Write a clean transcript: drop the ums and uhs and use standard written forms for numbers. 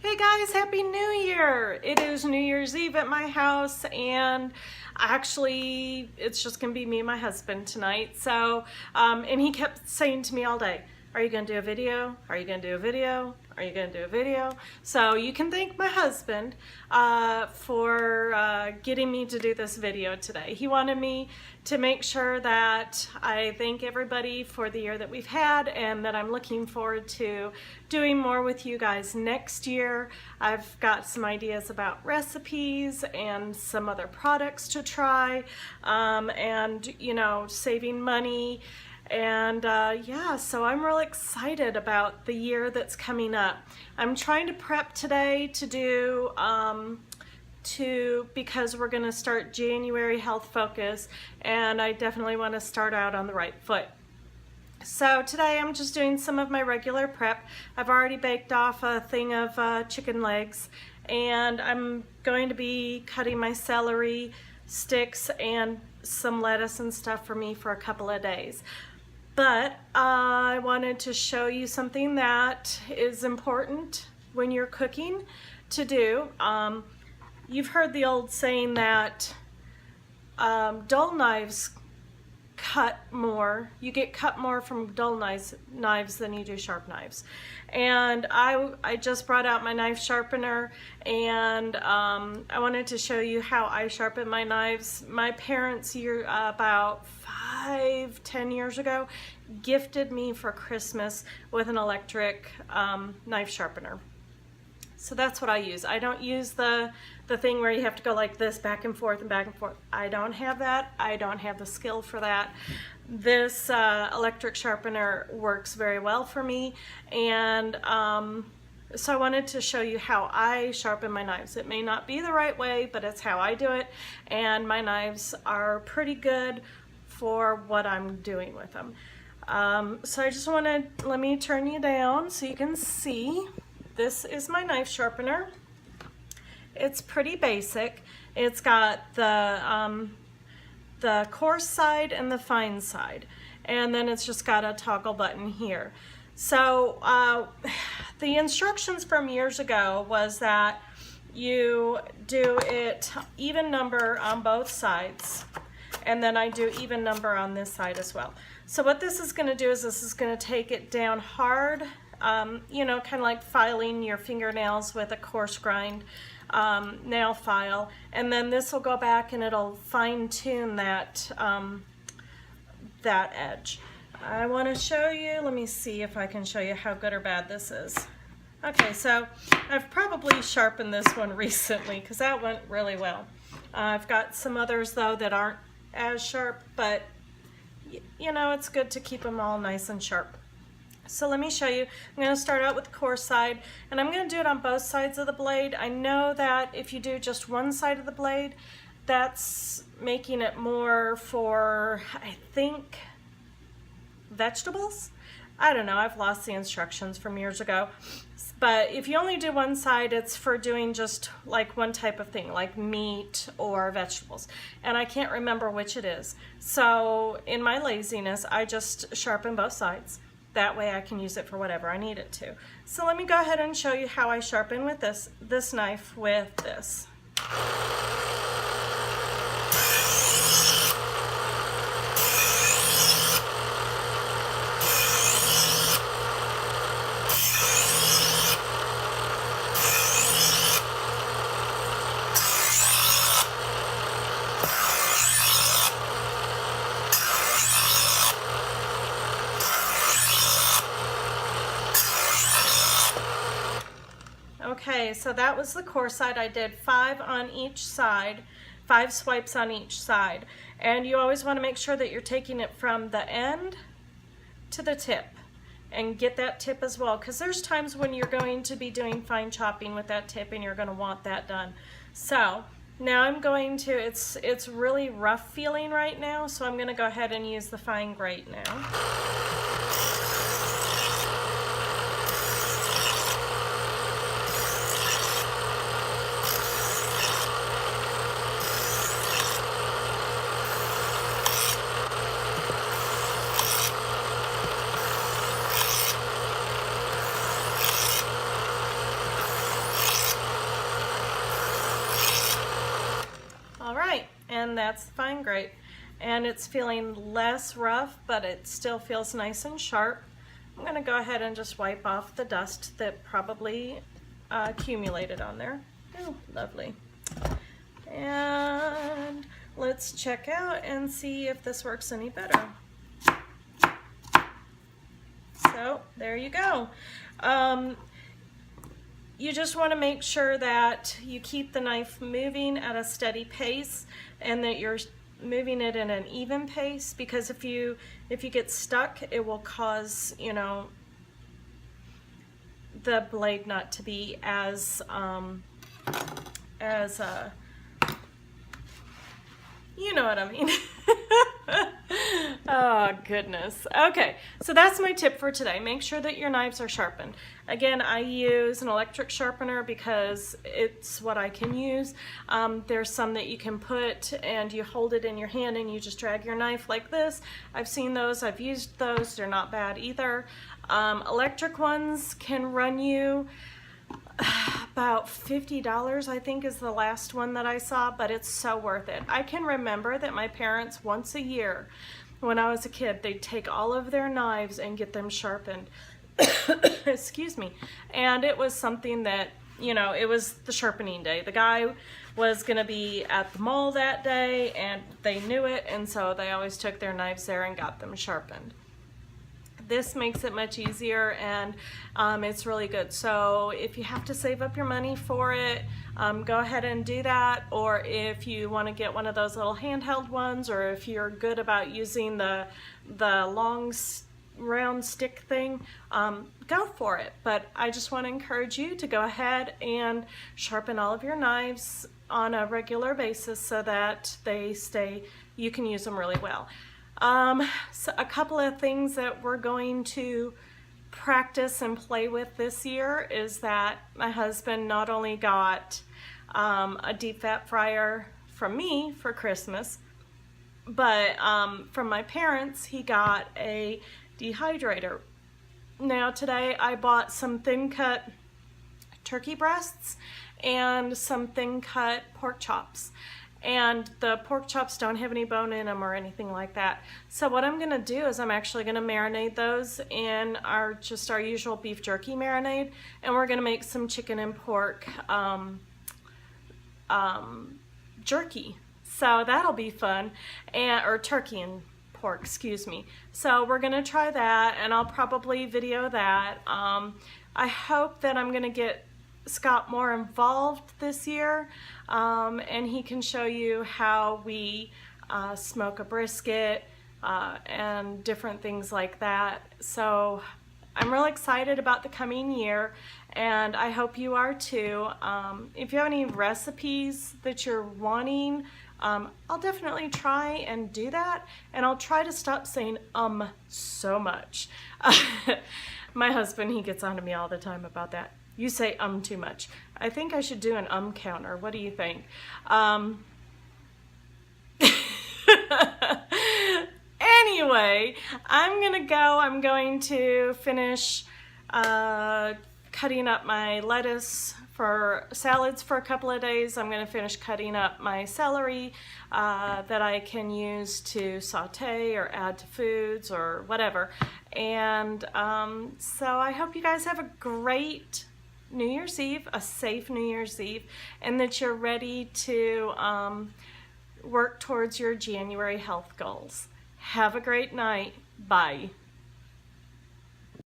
Hey guys, Happy New Year! It is New Year's Eve at my house, and actually it's just gonna be me and my husband tonight. So, and he kept saying to me all day, are you gonna do a video? Are you gonna do a video? Are you gonna do a video? So you can thank my husband for getting me to do this video today. He wanted me to make sure that I thank everybody for the year that we've had and that I'm looking forward to doing more with you guys next year. I've got some ideas about recipes and some other products to try, and you know, saving money. And yeah, so I'm really excited about the year that's coming up. I'm trying to prep today to do because we're going to start January Health Focus, and I definitely want to start out on the right foot. So today I'm just doing some of my regular prep. I've already baked off a thing of chicken legs, and I'm going to be cutting my celery sticks and some lettuce and stuff for me for a couple of days. But I wanted to show you something that is important when you're cooking to do. You've heard the old saying that dull knives cut more. You get cut more from dull knives than you do sharp knives. And I just brought out my knife sharpener, and I wanted to show you how I sharpen my knives. My parents about 5-10 years ago gifted me for Christmas with an electric knife sharpener. So that's what I use. I don't use the thing where you have to go like this back and forth and back and forth. I don't have that. I don't have the skill for that. This electric sharpener works very well for me, and so I wanted to show you how I sharpen my knives. It may not be the right way, but it's how I do it, and my knives are pretty good for what I'm doing with them. So I just let me turn you down so you can see. This is my knife sharpener. It's pretty basic. It's got the coarse side and the fine side, and then it's just got a toggle button here. So the instructions from years ago was that you do it even number on both sides, and then I do even number on this side as well. So what this is going to do is this is going to take it down hard, you know, kind of like filing your fingernails with a coarse grind nail file, and then this will go back and it'll fine-tune that that edge. I want to show you, let me see if I can show you how good or bad this is. Okay, so I've probably sharpened this one recently because that went really well. I've got some others though that aren't as sharp, but you know, it's good to keep them all nice and sharp. So let me show you. I'm going to start out with the coarse side, and I'm going to do it on both sides of the blade. I know that if you do just one side of the blade, that's making it more for, I think, vegetables? I don't know, I've lost the instructions from years ago. But if you only do one side, it's for doing just like one type of thing, like meat or vegetables. And I can't remember which it is. So in my laziness, I just sharpen both sides. That way I can use it for whatever I need it to. So let me go ahead and show you how I sharpen with this knife with this. Okay, so that was the coarse side. I did 5 on each side, 5 swipes on each side. And you always want to make sure that you're taking it from the end to the tip and get that tip as well, because there's times when you're going to be doing fine chopping with that tip and you're going to want that done. So now I'm going to, it's really rough feeling right now, so I'm going to go ahead and use the fine grate now. and that's the fine grade. And it's feeling less rough, but it still feels nice and sharp. I'm gonna go ahead and just wipe off the dust that probably accumulated on there. Oh, lovely. And let's check out and see if this works any better. So there you go. You just want to make sure that you keep the knife moving at a steady pace and that you're moving it in an even pace, because if you get stuck, it will cause, you know, the blade not to be as you know what I mean. Oh goodness. Okay, so that's my tip for today. Make sure that your knives are sharpened. Again, I use an electric sharpener because it's what I can use. There's some that you can put and you hold it in your hand and you just drag your knife like this. I've seen those, I've used those, they're not bad either. Electric ones can run you about $50, I think, is the last one that I saw, but it's so worth it. I can remember that my parents once a year when I was a kid, they'd take all of their knives and get them sharpened. Excuse me. And it was something that, you know, it was the sharpening day. The guy was going to be at the mall that day and they knew it, and so they always took their knives there and got them sharpened. This makes it much easier, and it's really good. So if you have to save up your money for it, go ahead and do that. Or if you want to get one of those little handheld ones, or if you're good about using the long round stick thing, go for it. But I just want to encourage you to go ahead and sharpen all of your knives on a regular basis so that you can use them really well. So a couple of things that we're going to practice and play with this year is that my husband not only got a deep fat fryer from me for Christmas, but from my parents he got a dehydrator. Now today I bought some thin cut turkey breasts and some thin cut pork chops. And the pork chops don't have any bone in them or anything like that. So what I'm gonna do is I'm actually gonna marinate those in our usual beef jerky marinade, and we're gonna make some chicken and pork jerky. So that'll be fun, or turkey and pork, excuse me. So we're gonna try that, and I'll probably video that. I hope that I'm gonna get Scott more involved this year, and he can show you how we smoke a brisket and different things like that. So I'm really excited about the coming year, and I hope you are too. If you have any recipes that you're wanting, I'll definitely try and do that, and I'll try to stop saying so much. My husband, he gets on to me all the time about that. You say too much. I think I should do an counter. What do you think? Anyway, I'm gonna go. I'm going to finish cutting up my lettuce for salads for a couple of days. I'm gonna finish cutting up my celery that I can use to saute or add to foods or whatever. And so I hope you guys have a great New Year's Eve, a safe New Year's Eve, and that you're ready to work towards your January health goals. Have a great night. Bye.